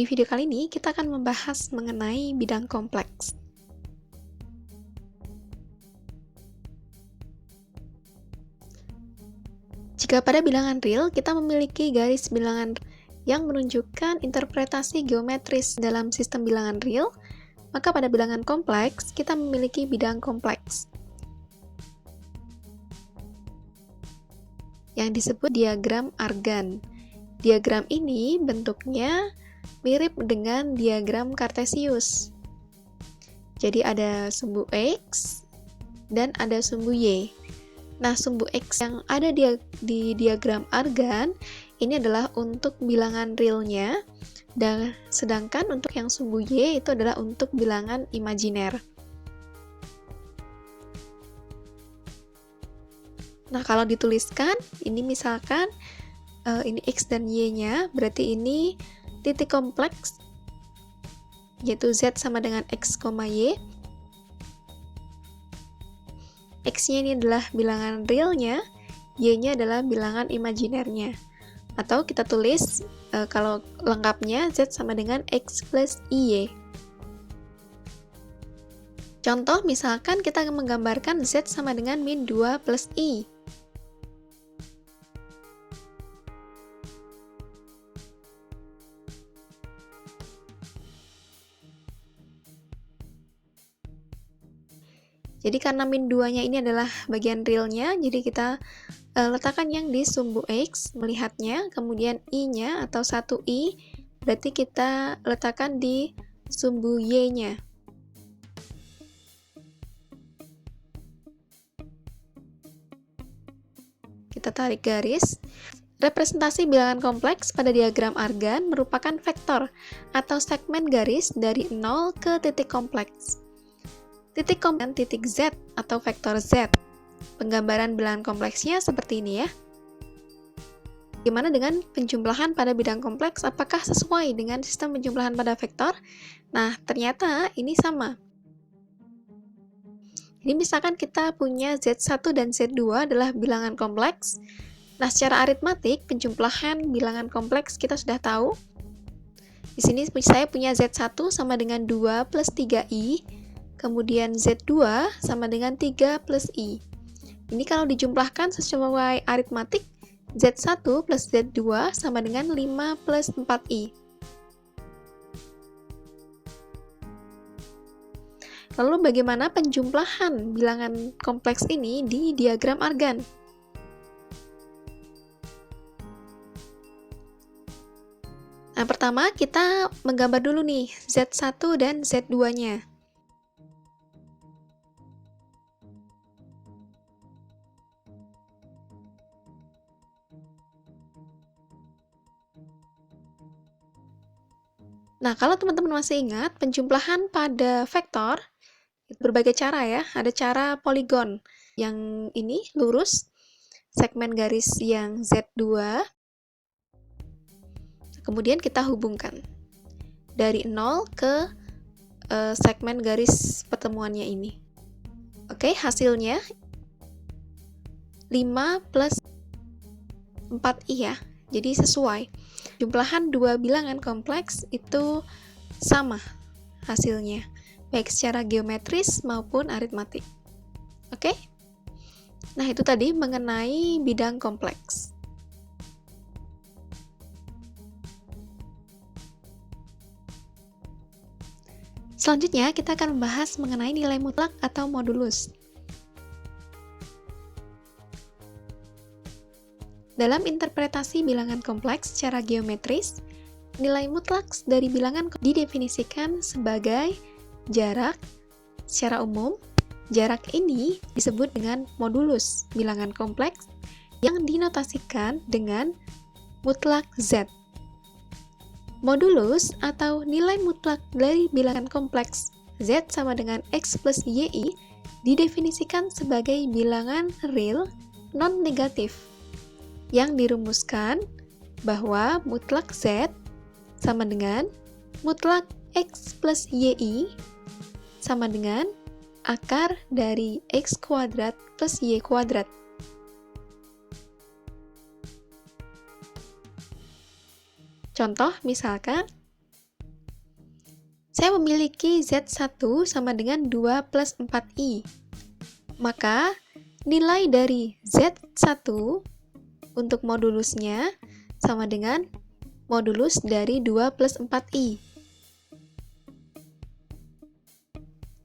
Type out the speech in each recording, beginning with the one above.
Di video kali ini kita akan membahas mengenai bidang kompleks. Jika pada bilangan real, kita memiliki garis bilangan yang menunjukkan interpretasi geometris dalam sistem bilangan real, maka pada bilangan kompleks, kita memiliki bidang kompleks yang disebut diagram Argand. Diagram ini bentuknya mirip dengan diagram Cartesius. Jadi ada sumbu X dan ada sumbu Y. Nah, sumbu X yang ada di diagram Argand ini adalah untuk bilangan realnya, dan sedangkan untuk yang sumbu Y itu adalah untuk bilangan imajiner. Nah, kalau dituliskan, ini misalkan ini X dan Y-nya, berarti ini titik kompleks, yaitu Z sama dengan X, Y. X-nya ini adalah bilangan realnya, Y-nya adalah bilangan imajinernya. Atau kita tulis, kalau lengkapnya, Z sama dengan X plus IY. Contoh, misalkan kita menggambarkan Z sama dengan min 2 plus I. Jadi karena min 2-nya ini adalah bagian realnya, jadi kita letakkan yang di sumbu X, melihatnya, kemudian I-nya atau 1I, berarti kita letakkan di sumbu Y-nya. Kita tarik garis. Representasi bilangan kompleks pada diagram Argand merupakan vektor atau segmen garis dari 0 ke titik kompleks. Titik kompleks titik Z atau vektor Z. Penggambaran bilangan kompleksnya seperti ini ya. Gimana dengan penjumlahan pada bidang kompleks? Apakah sesuai dengan sistem penjumlahan pada vektor? Nah, ternyata ini sama. Ini misalkan kita punya Z1 dan Z2 adalah bilangan kompleks. Nah, secara aritmatik, penjumlahan bilangan kompleks kita sudah tahu. Di sini saya punya Z1 sama dengan 2 plus 3I, kemudian Z2 sama dengan 3 plus I. Ini kalau dijumlahkan sesuai aritmatik, Z1 plus Z2 sama dengan 5 plus 4I. Lalu bagaimana penjumlahan bilangan kompleks ini di diagram Argand? Nah, pertama kita menggambar dulu nih Z1 dan Z2-nya. Nah, kalau teman-teman masih ingat, penjumlahan pada vektor, berbagai cara ya, ada cara poligon. Yang ini lurus, segmen garis yang Z2, kemudian kita hubungkan. Dari 0 ke segmen garis pertemuannya ini. Oke, hasilnya 5 plus 4I ya, jadi sesuai. Jumlahan dua bilangan kompleks itu sama hasilnya, baik secara geometris maupun aritmatik. Oke? Nah, itu tadi mengenai bidang kompleks. Selanjutnya, kita akan membahas mengenai nilai mutlak atau modulus. Dalam interpretasi bilangan kompleks secara geometris, nilai mutlak dari bilangan didefinisikan sebagai jarak. Secara umum, jarak ini disebut dengan modulus bilangan kompleks yang dinotasikan dengan mutlak Z. Modulus atau nilai mutlak dari bilangan kompleks Z sama dengan X plus YI didefinisikan sebagai bilangan real non-negatif yang dirumuskan bahwa mutlak Z sama dengan mutlak X plus YI sama dengan akar dari X kuadrat plus Y kuadrat. Contoh misalkan Saya memiliki Z1 sama dengan 2 plus 4I. Maka, nilai dari Z1 untuk modulusnya sama dengan modulus dari 2 plus 4I.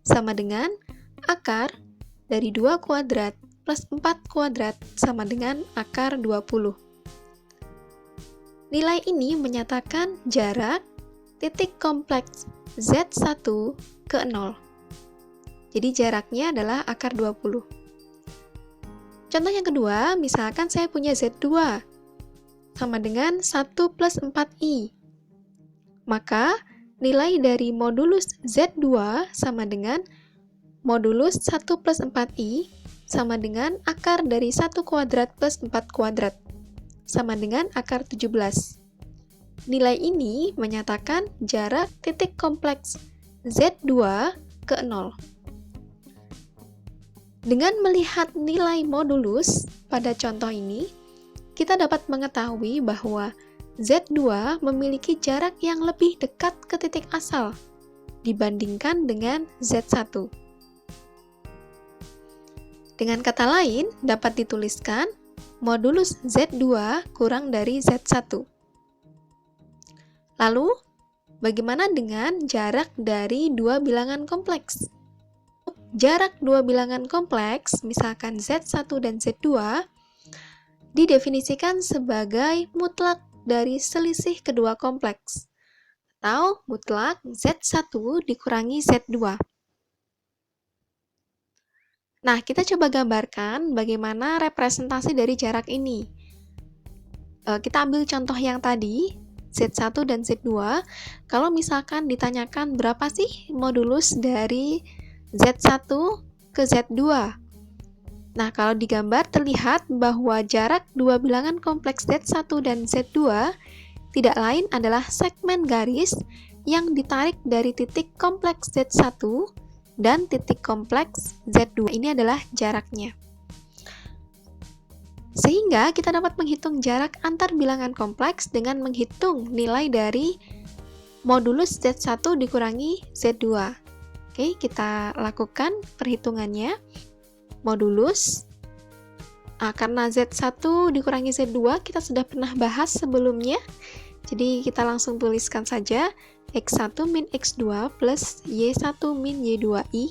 Sama dengan akar dari 2 kuadrat plus 4 kuadrat sama dengan akar 20. Nilai ini menyatakan jarak titik kompleks Z1 ke 0. Jadi jaraknya adalah akar 20. Contoh yang kedua, misalkan saya punya Z2 sama dengan 1 plus 4I. Maka nilai dari modulus Z2 sama dengan modulus 1 plus 4I sama dengan akar dari 1 kuadrat plus 4 kuadrat sama dengan akar 17. Nilai ini menyatakan jarak titik kompleks Z2 ke 0. Dengan melihat nilai modulus pada contoh ini, kita dapat mengetahui bahwa Z2 memiliki jarak yang lebih dekat ke titik asal dibandingkan dengan Z1. Dengan kata lain, dapat dituliskan modulus Z2 kurang dari Z1. Lalu, bagaimana dengan jarak dari dua bilangan kompleks? Jarak dua bilangan kompleks, misalkan Z1 dan Z2, didefinisikan sebagai mutlak dari selisih kedua kompleks, atau mutlak Z1 dikurangi Z2. Nah, kita coba gambarkan bagaimana representasi dari jarak ini. Kita ambil contoh yang tadi, Z1 dan Z2. Kalau misalkan ditanyakan berapa sih modulus dari Z1 ke Z2? Nah, kalau digambar terlihat bahwa jarak dua bilangan kompleks Z1 dan Z2 tidak lain adalah segmen garis yang ditarik dari titik kompleks Z1 dan titik kompleks Z2. Ini adalah jaraknya. Sehingga kita dapat menghitung jarak antar bilangan kompleks dengan menghitung nilai dari modulus Z1 dikurangi Z2. Oke, kita lakukan perhitungannya. Modulus, karena Z1 dikurangi Z2 kita sudah pernah bahas sebelumnya, jadi kita langsung tuliskan saja X1 min X2 plus Y1 min Y2I.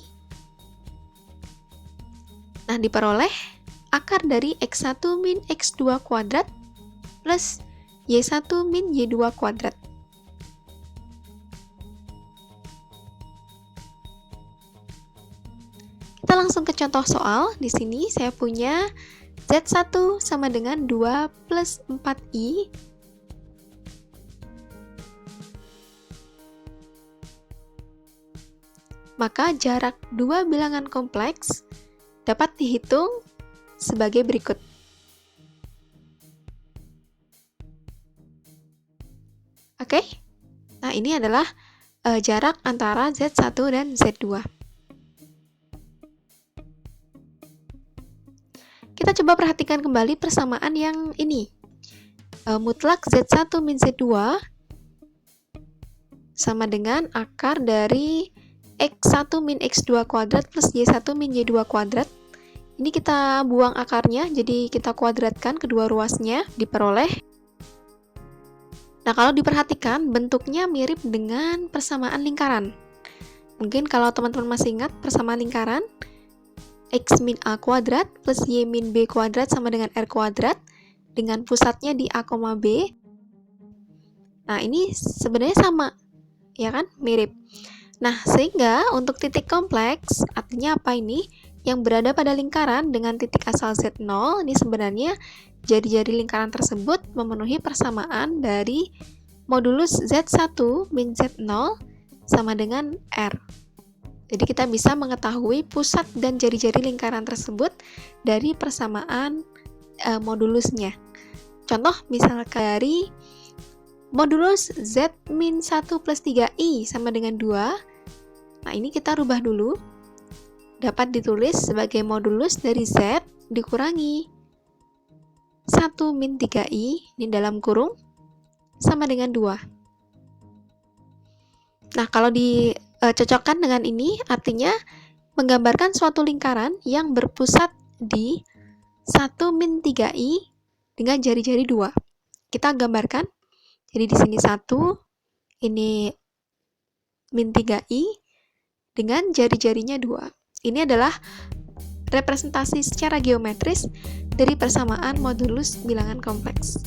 Nah, diperoleh akar dari X1 min X2 kuadrat plus Y1 min Y2 kuadrat. Kita langsung ke contoh soal. Di sini saya punya Z1 sama dengan 2 plus 4I. Maka jarak dua bilangan kompleks dapat dihitung sebagai berikut. Oke? Nah, ini adalah jarak antara Z1 dan Z2. Kita coba perhatikan kembali persamaan yang ini. Mutlak Z1 min Z2 sama dengan akar dari X1 min X2 kuadrat plus Y1 min Y2 kuadrat. Ini kita buang akarnya, jadi kita kuadratkan kedua ruasnya, diperoleh. Nah, kalau diperhatikan, bentuknya mirip dengan persamaan lingkaran. Mungkin kalau teman-teman masih ingat persamaan lingkaran, X min A kuadrat plus Y min B kuadrat sama dengan R kuadrat, dengan pusatnya di A, B. Nah, ini sebenarnya sama, ya kan? Mirip. Nah, sehingga untuk titik kompleks, artinya apa ini? Yang berada pada lingkaran dengan titik asal Z0, ini sebenarnya jari-jari lingkaran tersebut memenuhi persamaan dari modulus Z1 min Z0 sama dengan R. Jadi kita bisa mengetahui pusat dan jari-jari lingkaran tersebut dari persamaan modulusnya. Contoh misalkan dari modulus Z min 1 plus 3I sama dengan 2. Nah, ini kita rubah dulu. Dapat ditulis sebagai modulus dari Z dikurangi 1 min 3I, ini dalam kurung, sama dengan 2. Nah, kalau dicocokkan dengan ini, artinya menggambarkan suatu lingkaran yang berpusat di 1 min 3i dengan jari-jari 2. Kita gambarkan, jadi di sini 1, ini min 3i dengan jari-jarinya 2. Ini adalah representasi secara geometris dari persamaan modulus bilangan kompleks.